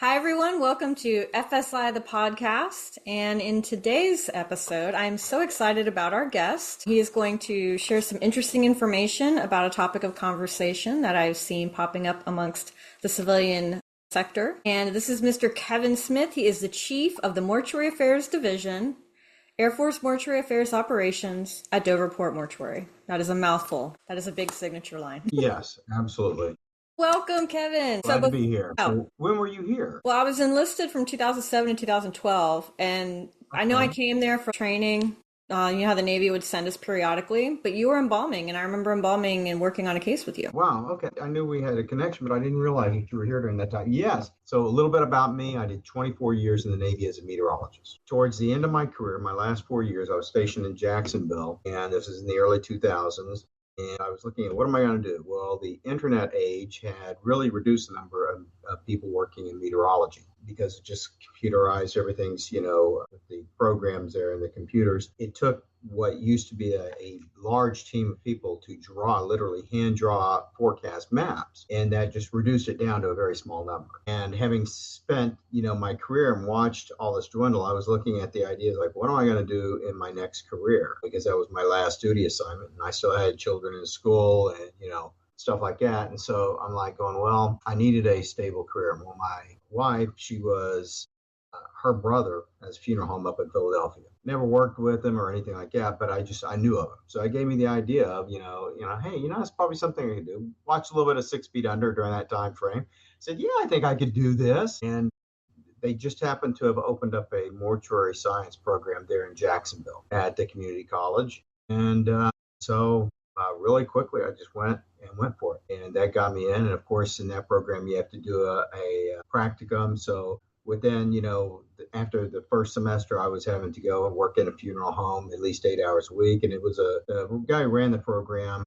Hi, everyone. Welcome to FSI, the podcast. And in today's episode, I'm so excited about our guest. He is going to share some interesting information about a topic of conversation that I've seen popping up amongst the civilian sector. And this is Mr. Kevin Smith. He is the chief of the Mortuary Affairs Division, Air Force Mortuary Affairs Operations at Dover Port Mortuary. That is a mouthful. That is a big signature line. Yes, absolutely. Welcome, Kevin. Glad to be here. So when were you here? Well, I was enlisted from 2007 to 2012, and I know I came there for training. You know how the Navy would send us periodically, but you were embalming, and I remember embalming and working on a case with you. Wow, okay. I knew we had a connection, but I didn't realize that you were here during that time. Yes. So a little bit about me. I did 24 years in the Navy as a meteorologist. Towards the end of my career, my last 4 years, I was stationed in Jacksonville, and this is in the early 2000s. And I was looking at what am I going to do? Well, the internet age had really reduced the number of people working in meteorology because it just computerized everything's, with the programs there and the computers. It took what used to be a large team of people to literally hand draw forecast maps. And that just reduced it down to a very small number. And having spent, my career and watched all this dwindle, I was looking at the ideas like, what am I going to do in my next career? Because that was my last duty assignment. And I still had children in school and, stuff like that. And so I'm like going, well, I needed a stable career. Well, my wife, her brother has a funeral home up in Philadelphia. Never worked with him or anything like that, but I knew of him. So it gave me the idea of, hey, it's probably something I could do. Watched a little bit of 6 Feet Under during that time frame. Said, yeah, I think I could do this. And they just happened to have opened up a mortuary science program there in Jacksonville at the community college. And so really quickly, I just went for it. And that got me in. And of course, in that program, you have to do a practicum. So within, after the first semester, I was having to go and work in a funeral home at least 8 hours a week. And it was a guy who ran the program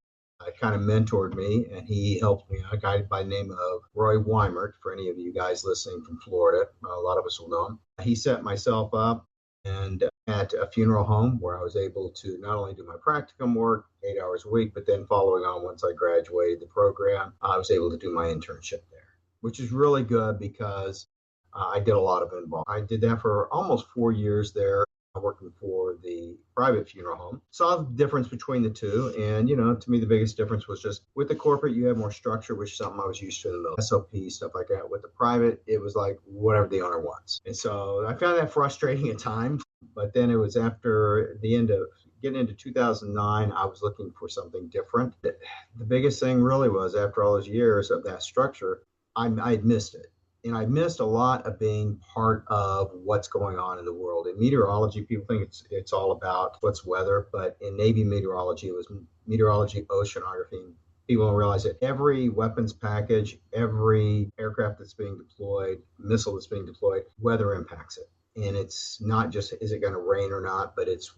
kind of mentored me, and he helped me. A guy by the name of Roy Weimert, for any of you guys listening from Florida, a lot of us will know him. He set myself up and at a funeral home where I was able to not only do my practicum work 8 hours a week, but then following on once I graduated the program, I was able to do my internship there, which is really good because I did a lot of involvement. I did that for almost 4 years there, working for the private funeral home. Saw the difference between the two. And, to me, the biggest difference was just with the corporate, you have more structure, which is something I was used to in the middle. SOP, stuff like that. With the private, it was like whatever the owner wants. And so I found that frustrating at times. But then it was after the end of getting into 2009, I was looking for something different. The biggest thing really was after all those years of that structure, I had missed it. And I missed a lot of being part of what's going on in the world. In meteorology, people think it's all about what's weather, but in Navy meteorology, it was meteorology, oceanography. People don't realize that every weapons package, every aircraft that's being deployed, missile that's being deployed, weather impacts it. And it's not just, is it going to rain or not, but it's,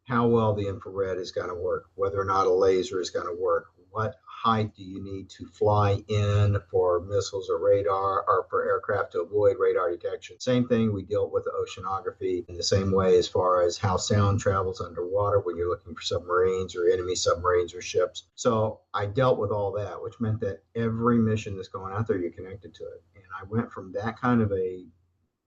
how well the infrared is going to work, whether or not a laser is going to work, what height do you need to fly in for missiles or radar or for aircraft to avoid radar detection. Same thing, we dealt with the oceanography in the same way as far as how sound travels underwater when you're looking for submarines or enemy submarines or ships. So I dealt with all that, which meant that every mission that's going out there, you're connected to it. And I went from that kind of a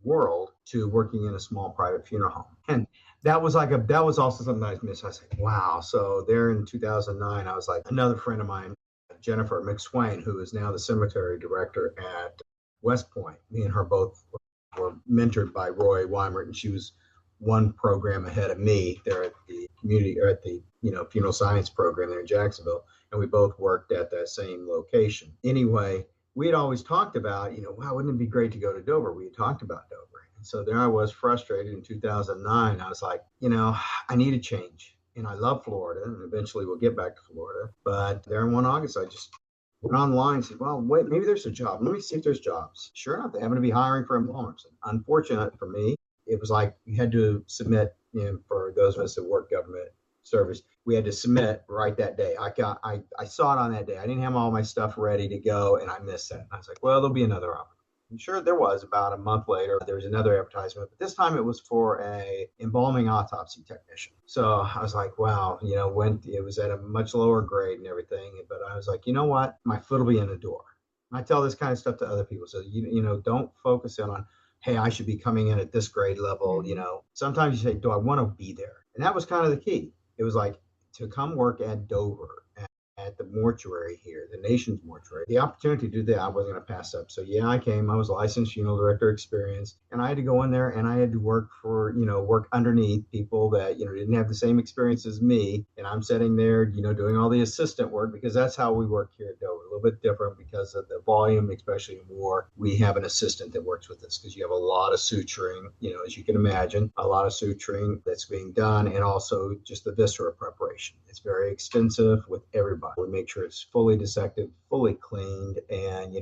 world to working in a small private funeral home. And that was also something I missed. I was like, wow. So there in 2009, I was like, another friend of mine, Jennifer McSwain, who is now the cemetery director at West Point. Me and her both were mentored by Roy Weimert, and she was one program ahead of me there at the community or at the funeral science program there in Jacksonville, and we both worked at that same location. Anyway, we had always talked about, wow, wouldn't it be great to go to Dover? We had talked about Dover. And so there I was frustrated in 2009. I was like, I need a change. And I love Florida, and eventually we'll get back to Florida. But there in 1 August, I just went online and said, well, wait, maybe there's a job. Let me see if there's jobs. Sure enough, they happen to be hiring for embalmers. Unfortunate for me, it was like you had to submit, for those of us that work government service, we had to submit right that day. I saw it on that day. I didn't have all my stuff ready to go, and I missed that. And I was like, well, there'll be another opportunity. And sure, there was. About a month later, there was another advertisement, but this time it was for a embalming autopsy technician. So I was like, wow, when it was at a much lower grade and everything, but I was like, you know what? My foot will be in the door. I tell this kind of stuff to other people. So, don't focus in on, hey, I should be coming in at this grade level. Mhm. Sometimes you say, do I want to be there? And that was kind of the key. It was like to come work at Dover, at the mortuary here, the nation's mortuary. The opportunity to do that, I wasn't going to pass up. So yeah, I came. I was licensed funeral director experience, and I had to go in there and I had to work underneath people that didn't have the same experience as me. And I'm sitting there, doing all the assistant work because that's how we work here at Dover. A little bit different because of the volume, especially in war. We have an assistant that works with us because you have a lot of suturing, as you can imagine, a lot of suturing that's being done, and also just the viscera preparation. It's very extensive with everybody. We make sure it's fully dissected, fully cleaned, and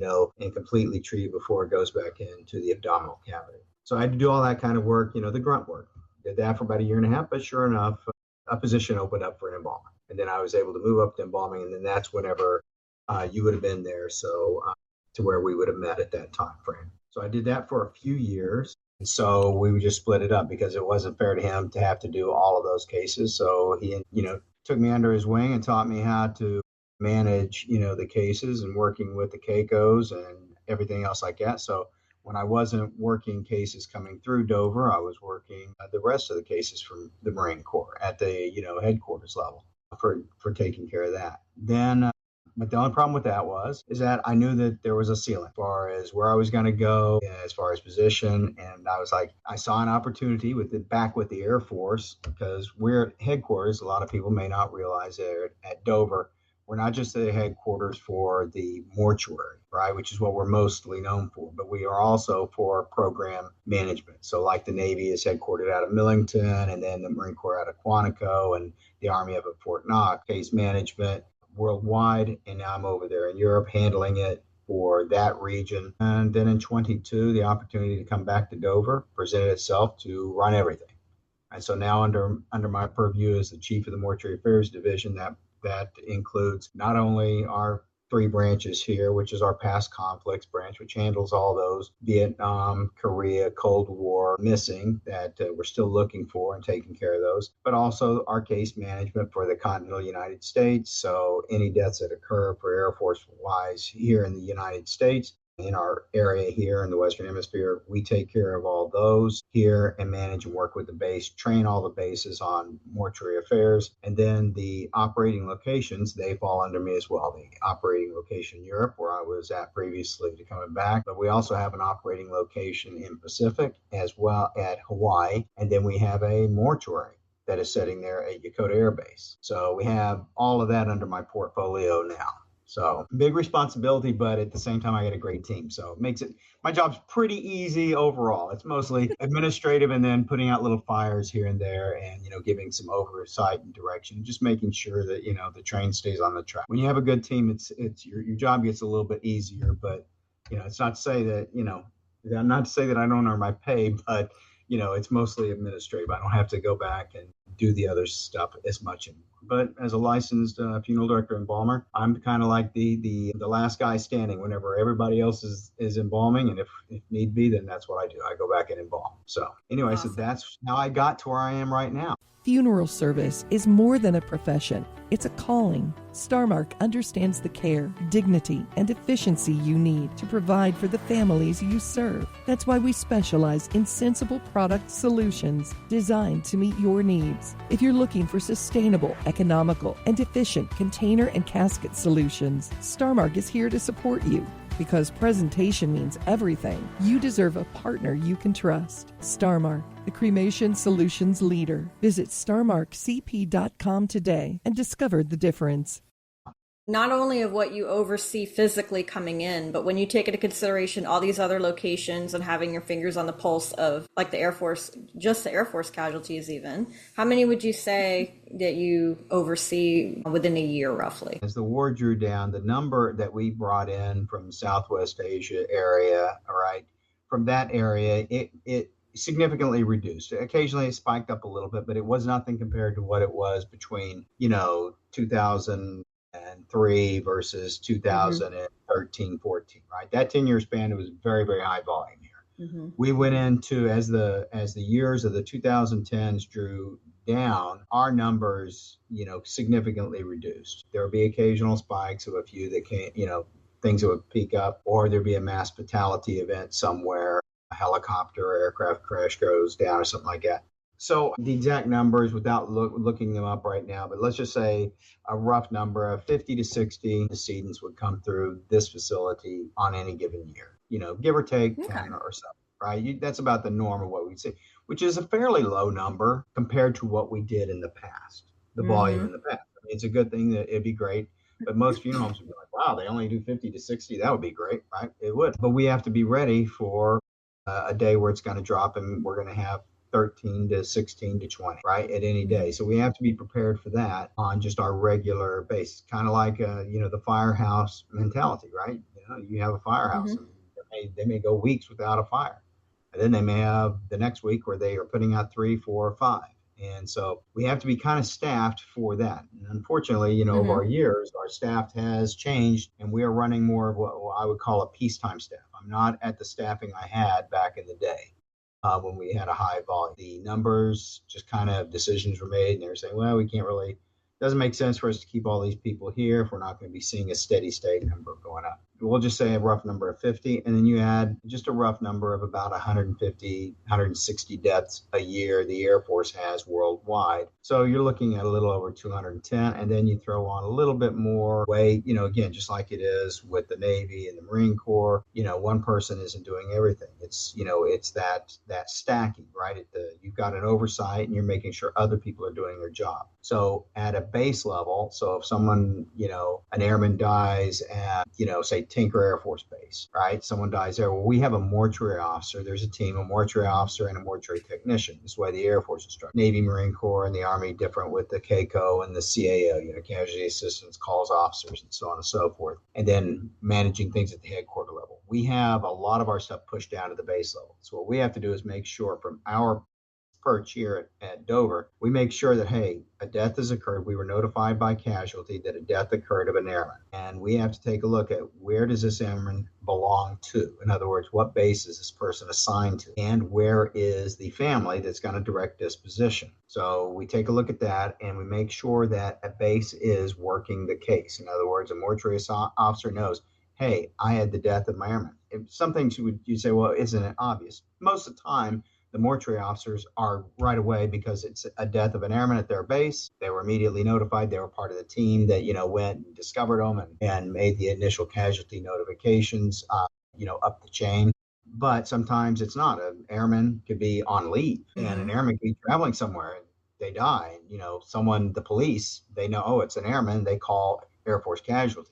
completely treated before it goes back into the abdominal cavity. So I had to do all that kind of work, the grunt work. Did that for about a year and a half, but sure enough, a position opened up for an embalming. And then I was able to move up to embalming, and then that's whenever you would have been there, so to where we would have met at that time frame. So I did that for a few years. And so we would just split it up because it wasn't fair to him to have to do all of those cases. So he, took me under his wing and taught me how to manage, the cases and working with the Keikos and everything else like that. So when I wasn't working cases coming through Dover, I was working the rest of the cases from the Marine Corps at the, headquarters level for taking care of that. Then but the only problem with that is that I knew that there was a ceiling as far as where I was going to go, as far as position. And I was like, I saw an opportunity with the Air Force, because we're at headquarters. A lot of people may not realize that at Dover, we're not just the headquarters for the mortuary, right, which is what we're mostly known for, but we are also for program management. So like the Navy is headquartered out of Millington, and then the Marine Corps out of Quantico, and the Army up at Fort Knox, case management worldwide. And now I'm over there in Europe handling it for that region. And then in 22, the opportunity to come back to Dover presented itself to run everything. And so now under my purview as the chief of the Mortuary Affairs Division, that includes not only our 3 branches here, which is our past conflicts branch, which handles all those Vietnam, Korea, Cold War missing that we're still looking for and taking care of those, but also our case management for the continental United States. So any deaths that occur for Air Force wise here in the United States, in our area here in the Western Hemisphere, we take care of all those here and manage and work with the base, train all the bases on mortuary affairs. And then the operating locations, they fall under me as well. The operating location in Europe, where I was at previously to coming back, but we also have an operating location in Pacific as well at Hawaii. And then we have a mortuary that is sitting there at Yokota Air Base. So we have all of that under my portfolio now. So big responsibility, but at the same time, I got a great team. So it makes my job's pretty easy overall. It's mostly administrative and then putting out little fires here and there and, giving some oversight and direction, just making sure that, the train stays on the track. When you have a good team, it's your job gets a little bit easier, but, it's not to say that, not to say that I don't earn my pay, but, it's mostly administrative. I don't have to go back and do the other stuff as much anymore. But as a licensed funeral director embalmer, I'm kind of like the last guy standing whenever everybody else is embalming. And if need be, then that's what I do. I go back and embalm. So anyway, Awesome. So that's how I got to where I am right now. Funeral service is more than a profession. It's a calling. Starmark understands the care, dignity, and efficiency you need to provide for the families you serve. That's why we specialize in sensible product solutions designed to meet your needs. If you're looking for sustainable, economical, and efficient container and casket solutions, Starmark is here to support you. Because presentation means everything, you deserve a partner you can trust. Starmark, the cremation solutions leader. Visit starmarkcp.com today and discover the difference. Not only of what you oversee physically coming in, but when you take into consideration all these other locations and having your fingers on the pulse of like the Air Force, just the Air Force casualties even, how many would you say that you oversee within a year roughly? As the war drew down, the number that we brought in from Southwest Asia area, all right, from that area, it significantly reduced. Occasionally it spiked up a little bit, but it was nothing compared to what it was between, 2003 versus 2013, 14, right? That 10-year span, it was very, very high volume here. Mm-hmm. We went into, as the years of the 2010s drew down, our numbers, significantly reduced. There would be occasional spikes of a few that came, things that would peak up, or there'd be a mass fatality event somewhere, a helicopter or aircraft crash goes down or something like that. So the exact numbers without looking them up right now, but let's just say a rough number of 50 to 60 decedents would come through this facility on any given year, give or take Okay. 10 or so, right? That's about the norm of what we'd see, which is a fairly low number compared to what we did in the past, the volume in the past. I mean, it's a good thing that it'd be great. But most funeral homes would be like, wow, they only do 50 to 60. That would be great, right? It would. But we have to be ready for a day where it's going to drop and we're going to have 13 to 16 to 20, right, at any day. So we have to be prepared for that on just our regular basis, kind of like, the firehouse mentality, right? You have a firehouse and they may go weeks without a fire. And then they may have the next week where they are putting out 3, 4, 5. And so we have to be kind of staffed for that. And unfortunately, over our years, our staff has changed and we are running more of what I would call a peacetime staff. I'm not at the staffing I had back in the day when we had a high volume. The numbers, just kind of decisions were made and they were saying, well, we can't really, doesn't make sense for us to keep all these people here if we're not going to be seeing a steady state number going up. We'll just say a rough number of 50, and then you add just a rough number of about 150, 160 deaths a year the Air Force has worldwide. So you're looking at a little over 210, and then you throw on a little bit more weight, again, just like it is with the Navy and the Marine Corps, one person isn't doing everything. It's, it's that stacking, right? You've got an oversight and you're making sure other people are doing their job. So at a base level, so if someone, an airman dies at, say, Tinker Air Force Base, right? Someone dies there. Well, we have a mortuary officer. There's a team, a mortuary officer and a mortuary technician. This is why the Air Force is structured. Navy, Marine Corps, and the Army different with the CACO and the CAO, casualty assistance, calls officers, and so on and so forth. And then managing things at the headquarter level. We have a lot of our stuff pushed down to the base level. So what we have to do is make sure from our perch here at Dover, we make sure that, hey, a death has occurred. We were notified by casualty that a death occurred of an airman. And we have to take a look at where does this airman belong to? In other words, what base is this person assigned to? And where is the family that's going to direct disposition? So we take a look at that and we make sure that a base is working the case. In other words, a mortuary officer knows, hey, I had the death of my airman. Some things you say, well, isn't it obvious? Most of the time, the mortuary officers are right away because it's a death of an airman at their base. They were immediately notified. They were part of the team that, went and discovered them and made the initial casualty notifications, up the chain. But sometimes it's not. An airman could be on leave and an airman could be traveling somewhere and they die. The police, they know, oh, it's an airman. They call Air Force casualty.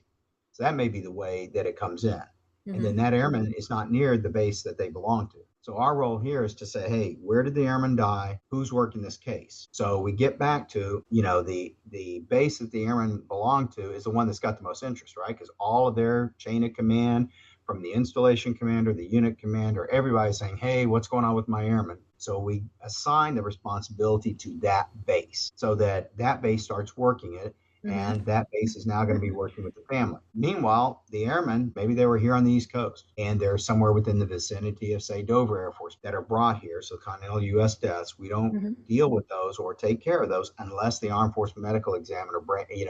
So that may be the way that it comes in. And then that airman is not near the base that they belong to. So our role here is to say, hey, where did the airman die? Who's working this case? So we get back to, the base that the airman belonged to is the one that's got the most interest, right? Because all of their chain of command, from the installation commander, the unit commander, everybody's saying, hey, what's going on with my airman? So we assign the responsibility to that base so that base starts working it. And that base is now going to be working with the family. Meanwhile, the airmen, maybe they were here on the East Coast and they're somewhere within the vicinity of, say, Dover Air Force that are brought here. So Continental U.S. deaths, we don't deal with those or take care of those unless the Armed Forces Medical Examiner,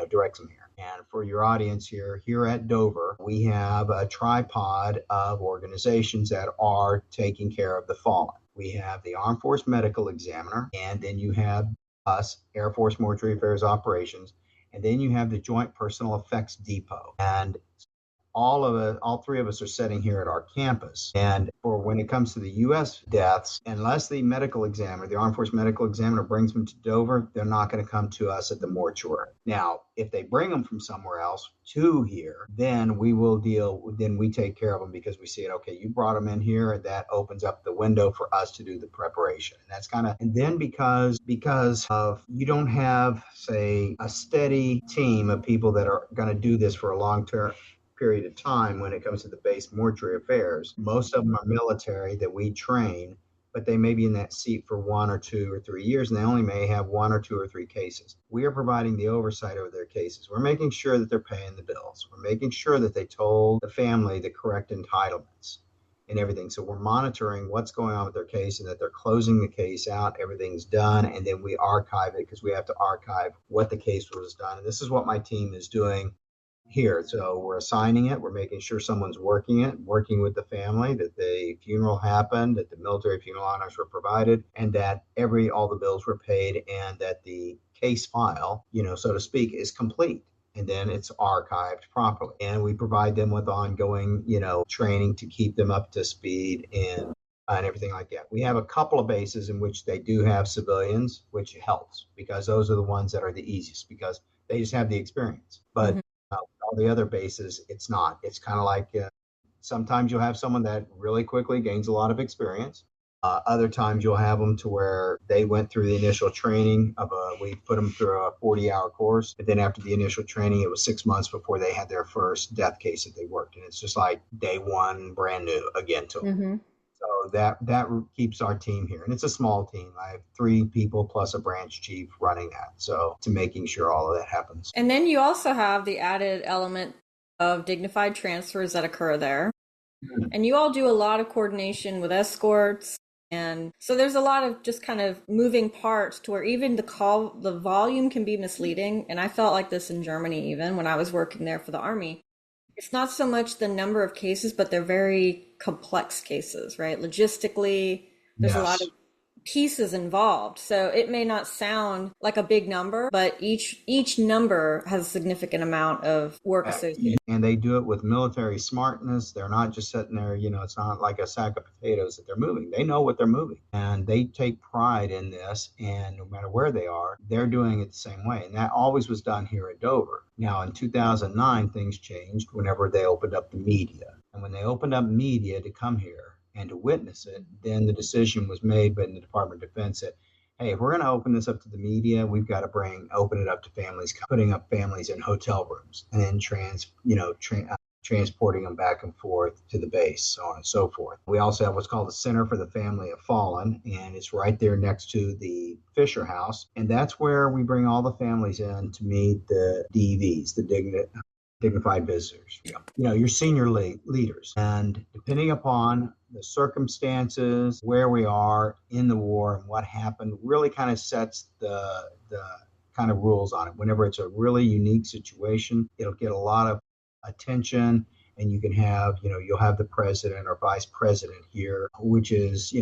directs them here. And for your audience here at Dover, we have a tripod of organizations that are taking care of the fallen. We have the Armed Forces Medical Examiner, and then you have us, Air Force Mortuary Affairs Operations, and then you have the Joint Personal Effects Depot. And all three of us are sitting here at our campus. And for when it comes to the U.S. deaths, unless the medical examiner, the Armed Forces Medical Examiner brings them to Dover, they're not going to come to us at the mortuary. Now, if they bring them from somewhere else to here, then we take care of them because we see it, okay, you brought them in here, and that opens up the window for us to do the preparation. And that's and then because of you don't have, say, a steady team of people that are going to do this for a long-term period of time when it comes to the base mortuary affairs. Most of them are military that we train, but they may be in that seat for 1 or 2 or 3 years, and they only may have 1 or 2 or 3 cases. We are providing the oversight over their cases. We're making sure that they're paying the bills. We're making sure that they told the family the correct entitlements and everything. So we're monitoring what's going on with their case and that they're closing the case out, everything's done, and then we archive it because we have to archive what the case was done. And this is what my team is doing here. So we're assigning it, we're making sure someone's working it, working with the family, that the funeral happened, that the military funeral honors were provided, and that all the bills were paid, and that the case file, so to speak, is complete. And then it's archived properly. And we provide them with ongoing, training to keep them up to speed and everything like that. We have a couple of bases in which they do have civilians, which helps because those are the ones that are the easiest because they just have the experience. But all the other bases, it's not. It's kind of like sometimes you'll have someone that really quickly gains a lot of experience. Other times you'll have them to where they went through the initial training we put them through a 40-hour course. And then after the initial training, it was 6 months before they had their first death case that they worked. And it's just like day one, brand new again to them. Mm-hmm. So that keeps our team here. And it's a small team. I have 3 people plus a branch chief running that. So to making sure all of that happens. And then you also have the added element of dignified transfers that occur there. Mm-hmm. And you all do a lot of coordination with escorts. And so there's a lot of just kind of moving parts to where even the volume can be misleading. And I felt like this in Germany, even when I was working there for the Army. It's not so much the number of cases, but they're very complex cases, right? Logistically, there's a lot of pieces involved. So it may not sound like a big number, but each number has a significant amount of work associated. And they do it with military smartness. They're not just sitting there, it's not like a sack of potatoes that they're moving. They know what they're moving and they take pride in this. And no matter where they are, they're doing it the same way. And that always was done here at Dover. Now, in 2009, things changed whenever they opened up the media. And when they opened up media to come here, and to witness it, then the decision was made by the Department of Defense that, hey, if we're going to open this up to the media, we've got to open it up to families, putting up families in hotel rooms and then transporting them back and forth to the base, so on and so forth. We also have what's called the Center for the Family of Fallen, and it's right there next to the Fisher House. And that's where we bring all the families in to meet the DVs, the dignified visitors, your senior leaders. And depending upon the circumstances, where we are in the war and what happened, really kind of sets the kind of rules on it. Whenever it's a really unique situation, it'll get a lot of attention. And you can have, you'll have the president or vice president here, which is,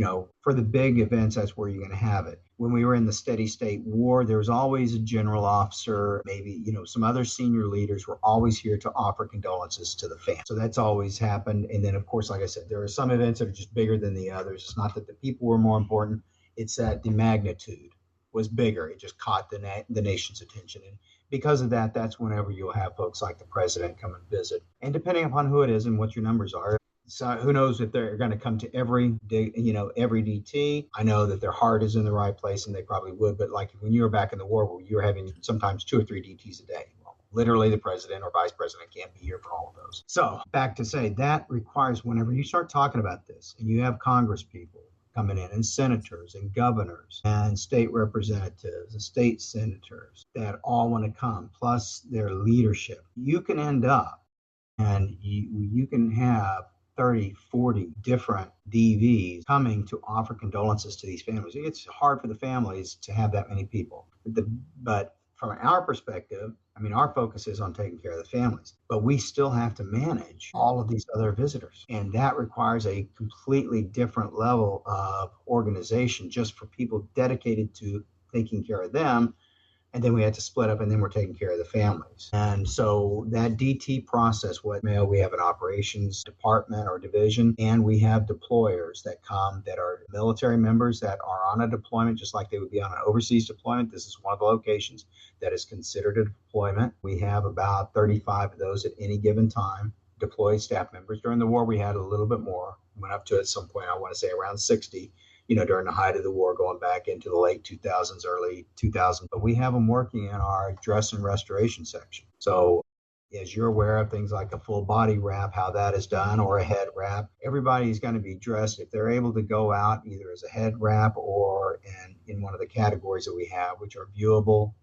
for the big events, that's where you're going to have it. When we were in the steady state war, there was always a general officer, maybe, some other senior leaders were always here to offer condolences to the family. So that's always happened. And then, of course, like I said, there are some events that are just bigger than the others. It's not that the people were more important. It's that the magnitude was bigger. It just caught the nation's attention. And because of that, that's whenever you'll have folks like the president come and visit. And depending upon who it is and what your numbers are, so who knows if they're going to come to every DT. I know that their heart is in the right place and they probably would. But like when you were back in the war, where you were having sometimes 2 or 3 DTs a day. Well, literally the president or vice president can't be here for all of those. So back to say that requires whenever you start talking about this and you have Congress people coming in and senators and governors and state representatives and state senators that all want to come, plus their leadership, you can end up and you can have 30, 40 different DVs coming to offer condolences to these families. It's hard for the families to have that many people. But from our perspective, our focus is on taking care of the families, but we still have to manage all of these other visitors. And that requires a completely different level of organization just for people dedicated to taking care of them. And then we had to split up and then we're taking care of the families. And so that DT process, we have an operations department or division, and we have deployers that come that are military members that are on a deployment, just like they would be on an overseas deployment. This is one of the locations that is considered a deployment. We have about 35 of those at any given time, deployed staff members. During the war, we had a little bit more, went up to at some point, I want to say around 60. During the height of the war, going back into the late 2000s, early 2000s. But we have them working in our dress and restoration section. So as you're aware of things like a full body wrap, how that is done, or a head wrap, everybody's going to be dressed. If they're able to go out either as a head wrap or in one of the categories that we have, which are viewable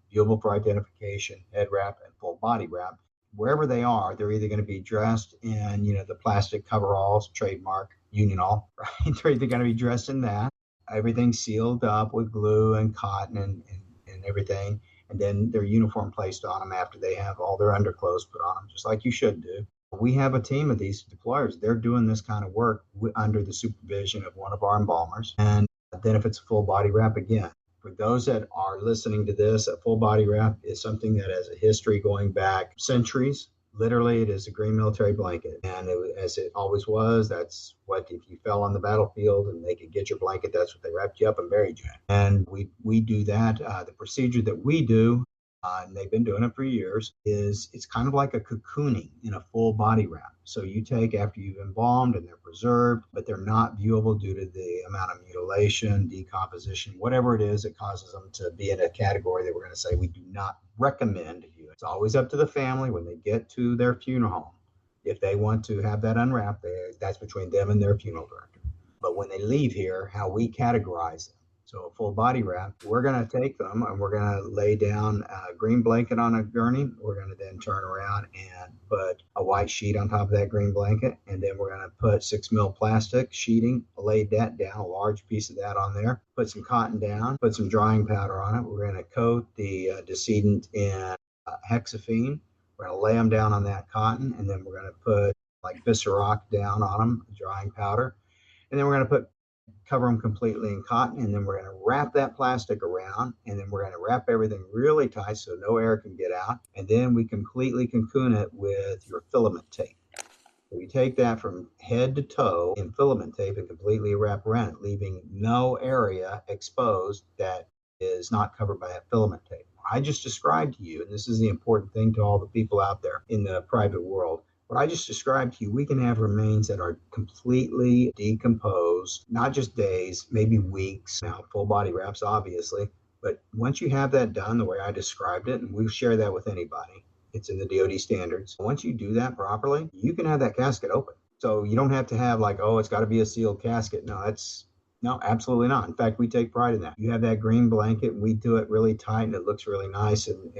for identification, head wrap, and full body wrap, wherever they are, they're either going to be dressed in, the plastic coveralls, trademark, union all, right? They're either going to be dressed in that. Everything's sealed up with glue and cotton and everything. and then their uniform placed on them after they have all their underclothes put on them, just like you should do. We have a team of these deployers. They're doing this kind of work under the supervision of one of our embalmers. And then if it's a full body wrap, again, for those that are listening to this, a full body wrap is something that has a history going back centuries. Literally, it is a green military blanket. And as it always was, that's what, if you fell on the battlefield and they could get your blanket, that's what they wrapped you up and buried you in. And we do that. The procedure that we do, and they've been doing it for years, is it's kind of like a cocooning in a full body wrap. So you take after you've embalmed and they're preserved, but they're not viewable due to the amount of mutilation, decomposition, whatever it is that causes them to be in a category that we're going to say we do not recommend you. It's always up to the family when they get to their funeral home. If they want to have that unwrapped, that's between them and their funeral director. But when they leave here, how we categorize them. So a full body wrap, we're going to take them and we're going to lay down a green blanket on a gurney. We're going to then turn around and put a white sheet on top of that green blanket. And then we're going to put 6 mil plastic sheeting, lay that down, a large piece of that on there, put some cotton down, put some drying powder on it. We're going to coat the decedent in hexaphene. We're going to lay them down on that cotton. And then we're going to put like Visceroc down on them, drying powder. And then we're going to cover them completely in cotton, and then we're going to wrap that plastic around, and then we're going to wrap everything really tight so no air can get out, and then we completely cocoon it with your filament tape. We take that from head to toe in filament tape and completely wrap around it, leaving no area exposed that is not covered by that filament tape. I just described to you, and this is the important thing to all the people out there in the private world, what I just described to you, we can have remains that are completely decomposed, not just days, maybe weeks. Now, full body wraps, obviously, but once you have that done the way I described it, and we'll share that with anybody, it's in the DoD standards. Once you do that properly, you can have that casket open. So you don't have to have like, oh, it's got to be a sealed casket. No, absolutely not. In fact, we take pride in that. You have that green blanket, we do it really tight, and it looks really nice. And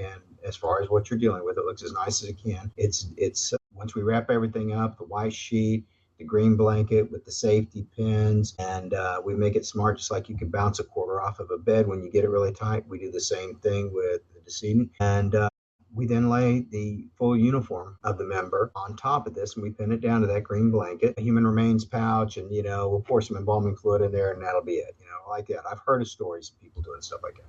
as far as what you're dealing with, it looks as nice as it can. It's once we wrap everything up, the white sheet, the green blanket with the safety pins, and we make it smart, just like you can bounce a quarter off of a bed when you get it really tight. We do the same thing with the decedent. And we then lay the full uniform of the member on top of this, and we pin it down to that green blanket, a human remains pouch, and, we'll pour some embalming fluid in there, and that'll be it, like that. I've heard of stories of people doing stuff like that.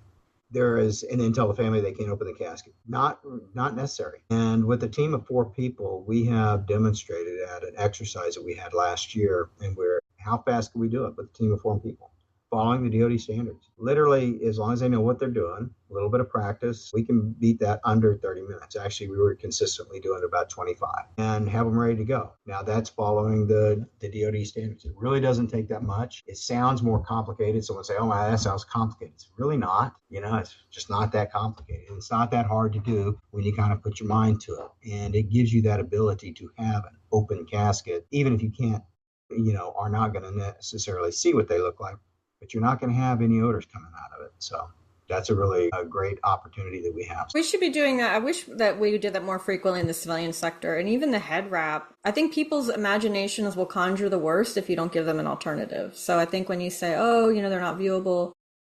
And then tell the family they can't open the casket. Not necessary. And with a team of 4 people, we have demonstrated at an exercise that we had last year, and how fast can we do it with a team of 4 people? Following the DoD standards. Literally, as long as they know what they're doing, a little bit of practice, we can beat that under 30 minutes. Actually, we were consistently doing about 25 and have them ready to go. Now, that's following the DoD standards. It really doesn't take that much. It sounds more complicated. Someone say, oh, my, that sounds complicated. It's really not. It's just not that complicated. It's not that hard to do when you kind of put your mind to it. And it gives you that ability to have an open casket, even if you can't, are not going to necessarily see what they look like, but you're not going to have any odors coming out of it. So that's a great opportunity that we have. We should be doing that. I wish that we did that more frequently in the civilian sector, and even the head wrap. I think people's imaginations will conjure the worst if you don't give them an alternative. So I think when you say, oh, they're not viewable,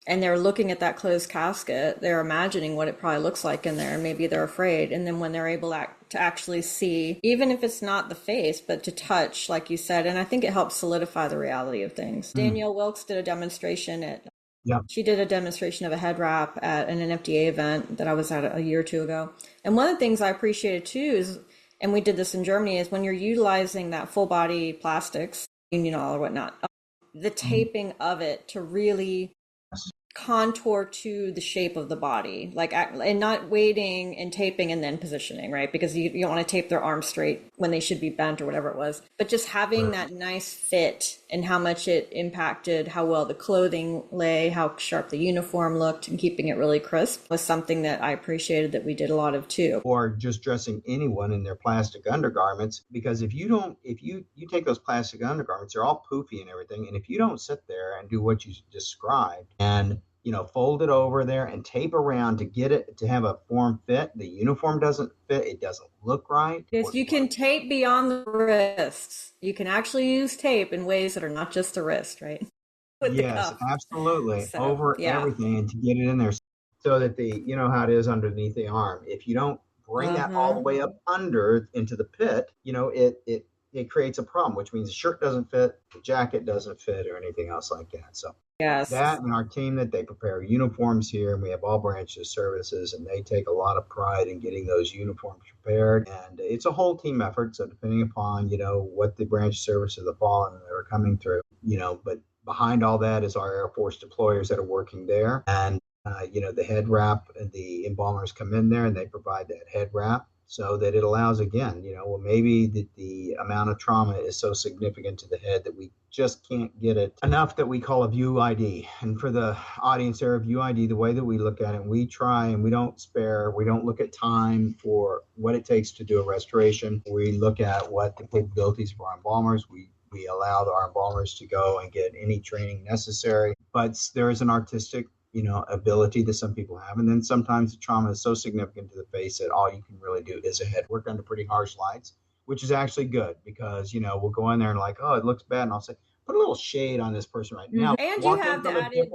and they're looking at that closed casket, they're imagining what it probably looks like in there, and maybe they're afraid. And then when they're able to actually see, even if it's not the face, but to touch, like you said, and I think it helps solidify the reality of things. Danielle Wilkes did a demonstration She did a demonstration of a head wrap at an NFDA event that I was at a year or 2 ago. And one of the things I appreciated too is, and we did this in Germany, is when you're utilizing that full body plastics, or whatnot, the taping of it to really contour to the shape of the body, and not waiting and taping and then positioning, right? Because you don't want to tape their arms straight when they should be bent or whatever it was, but just having that nice fit and how much it impacted how well the clothing lay, how sharp the uniform looked, and keeping it really crisp was something that I appreciated that we did a lot of too. Or just dressing anyone in their plastic undergarments, because if you take those plastic undergarments, they're all poofy and everything, and if you don't sit there and do what you described and fold it over there and tape around to get it to have a form fit, the uniform doesn't fit, it doesn't look right. Yes, you can tape beyond the wrists. You can actually use tape in ways that are not just the wrist, right? Yes, absolutely. Over everything, and to get it in there. so that you know how it is underneath the arm. If you don't bring that all the way up under into the pit, you know, it creates a problem, which means the shirt doesn't fit, the jacket doesn't fit, or anything else like that. So Yes. that and our team that they prepare uniforms here, and we have all branches of services, and they take a lot of pride in getting those uniforms prepared. And it's a whole team effort. So depending upon, you know, what the branch of services that fall and that are coming through, you know, but behind all that is our Air Force deployers that are working there. And, you know, the head wrap and the embalmers come in there and they provide that head wrap so that it allows, again, you know, well, maybe the amount of trauma is so significant to the head that we just can't get it enough that we call a view ID. And for the audience there, a view ID, the way that we look at it, we try and we don't spare, we don't look at time for what it takes to do a restoration. We look at what the capabilities for our embalmers. We allow our embalmers to go and get any training necessary, but there is an artistic, you know, ability that some people have. And then sometimes the trauma is so significant to the face that all you can really do is a head work under pretty harsh lights, which is actually good because, you know, we'll go in there and like, oh, it looks bad. And I'll say, put a little shade on this person right now. And you have the added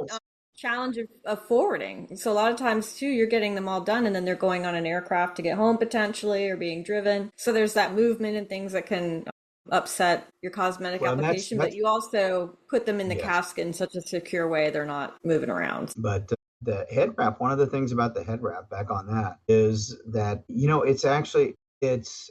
challenge of forwarding. So a lot of times too, you're getting them all done and then they're going on an aircraft to get home potentially or being driven. So there's that movement and things that can upset your cosmetic application, but you also put them in the casket in such a secure way they're not moving around. But the head wrap, one of the things about the head wrap, back on that, is that, you know, it's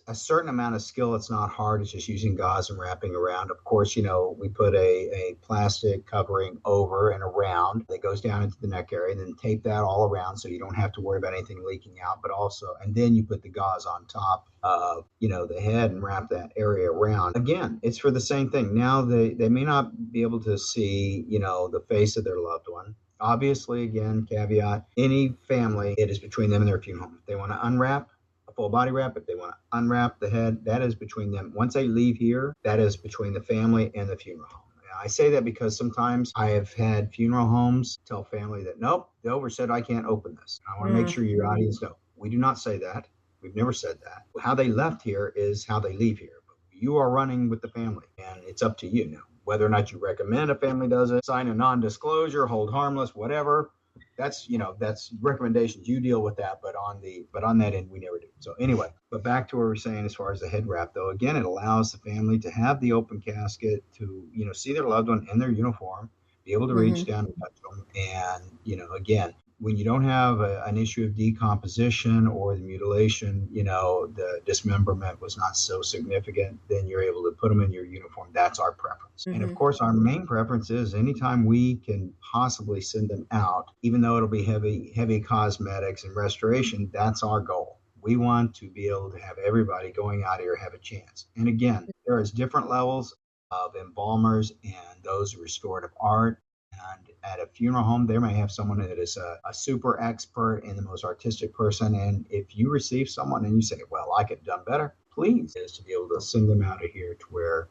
a certain amount of skill. It's not hard. It's just using gauze and wrapping around. Of course, you know, we put a plastic covering over and around that goes down into the neck area, and then tape that all around so you don't have to worry about anything leaking out. But also, and then you put the gauze on top of, you know, the head and wrap that area around. Again, it's for the same thing. Now they may not be able to see, you know, the face of their loved one. Obviously, again, caveat, any family, it is between them and their funeral home. If they want to unwrap full body wrap, if they want to unwrap the head, that is between them. Once they leave here, that is between the family and the funeral home. I say that because sometimes I have had funeral homes tell family that, nope, Dover said I can't open this. I want to make sure your audience know. We do not say that. We've never said that. How they left here is how they leave here. You are running with the family, and it's up to you now. Whether or not you recommend a family does it, sign a non-disclosure, hold harmless, whatever. That's, you know, that's recommendations. You deal with that, but on that end, we never do. So anyway, but back to what we're saying as far as the head wrap, though, again, it allows the family to have the open casket to, you know, see their loved one in their uniform, be able to reach down and touch them. And, you know, again, when you don't have an issue of decomposition or the mutilation, you know, the dismemberment was not so significant, then you're able to put them in your uniform. That's our preference. And of course, our main preference is anytime we can possibly send them out, even though it'll be heavy cosmetics and restoration, that's our goal. We want to be able to have everybody going out here have a chance. And again, there is different levels of embalmers and those restorative art. And at a funeral home, they may have someone that is a super expert and the most artistic person. And if you receive someone and you say, well, I could have done better, please, is to be able to send them out of here to where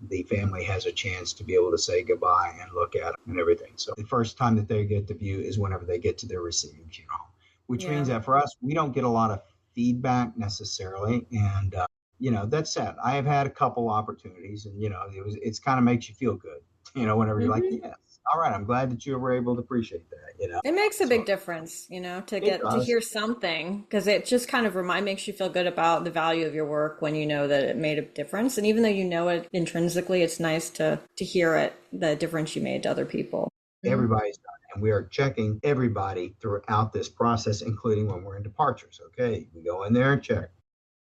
the family has a chance to be able to say goodbye and look at them and everything. So the first time that they get to view is whenever they get to their receiving funeral home, which means that for us, we don't get a lot of feedback necessarily. And, you know, that's sad. I have had a couple opportunities and, you know, it's kind of makes you feel good. You know, whenever you're like, yes, all right, I'm glad that you were able to appreciate that, you know. It makes a big difference, you know, to hear something, because it just kind of makes you feel good about the value of your work when you know that it made a difference. And even though you know it intrinsically, it's nice to hear it, the difference you made to other people. Everybody's done it, and we are checking everybody throughout this process, including when we're in departures. Okay, we go in there and check.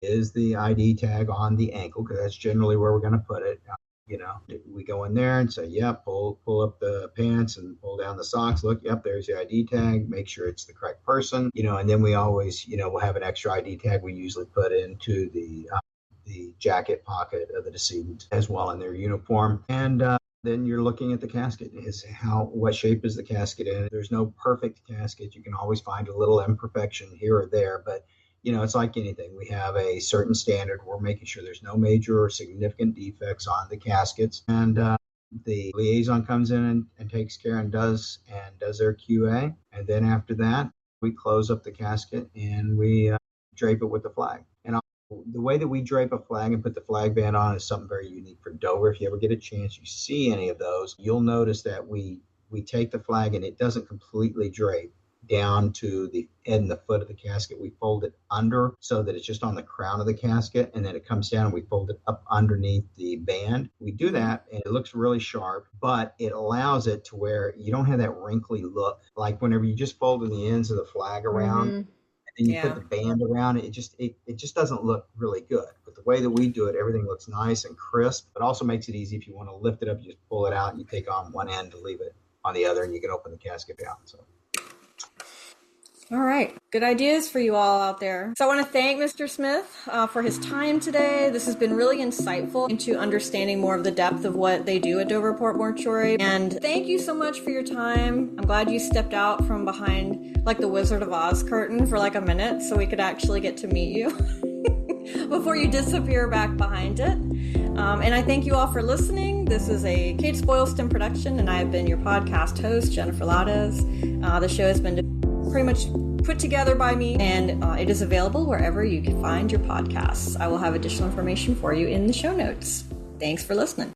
Is the ID tag on the ankle? Because that's generally where we're going to put it. You know, we go in there and say, yeah, pull up the pants and pull down the socks. Look, yep, there's the ID tag. Make sure it's the correct person, you know, and then we always, you know, we'll have an extra ID tag we usually put into the jacket pocket of the decedent as well in their uniform. And then you're looking at the casket. What shape is the casket in? There's no perfect casket. You can always find a little imperfection here or there, but you know, it's like anything. We have a certain standard. We're making sure there's no major or significant defects on the caskets. And the liaison comes in and takes care and does their QA. And then after that, we close up the casket and we drape it with the flag. And the way that we drape a flag and put the flag band on is something very unique for Dover. If you ever get a chance, you see any of those, you'll notice that we take the flag and it doesn't completely drape. down to the end and the foot of the casket. We fold it under so that it's just on the crown of the casket, and then it comes down and we fold it up underneath the band. We do that and it looks really sharp, but it allows it to where you don't have that wrinkly look like whenever you just fold in the ends of the flag around. Mm-hmm. And you put the band around it, it just doesn't look really good. But the way that we do it, everything looks nice and crisp. It also makes it easy if you want to lift it up, you just pull it out and you take on one end to leave it on the other, and you can open the casket down. So. All right. Good ideas for you all out there. So I want to thank Mr. Smith for his time today. This has been really insightful into understanding more of the depth of what they do at Dover Port Mortuary. And thank you so much for your time. I'm glad you stepped out from behind like the Wizard of Oz curtain for like a minute so we could actually get to meet you before you disappear back behind it. And I thank you all for listening. This is a Kates-Boylston production, and I have been your podcast host, Jennifer Lades. The show has been pretty much put together by me, and it is available wherever you can find your podcasts. I will have additional information for you in the show notes. Thanks for listening.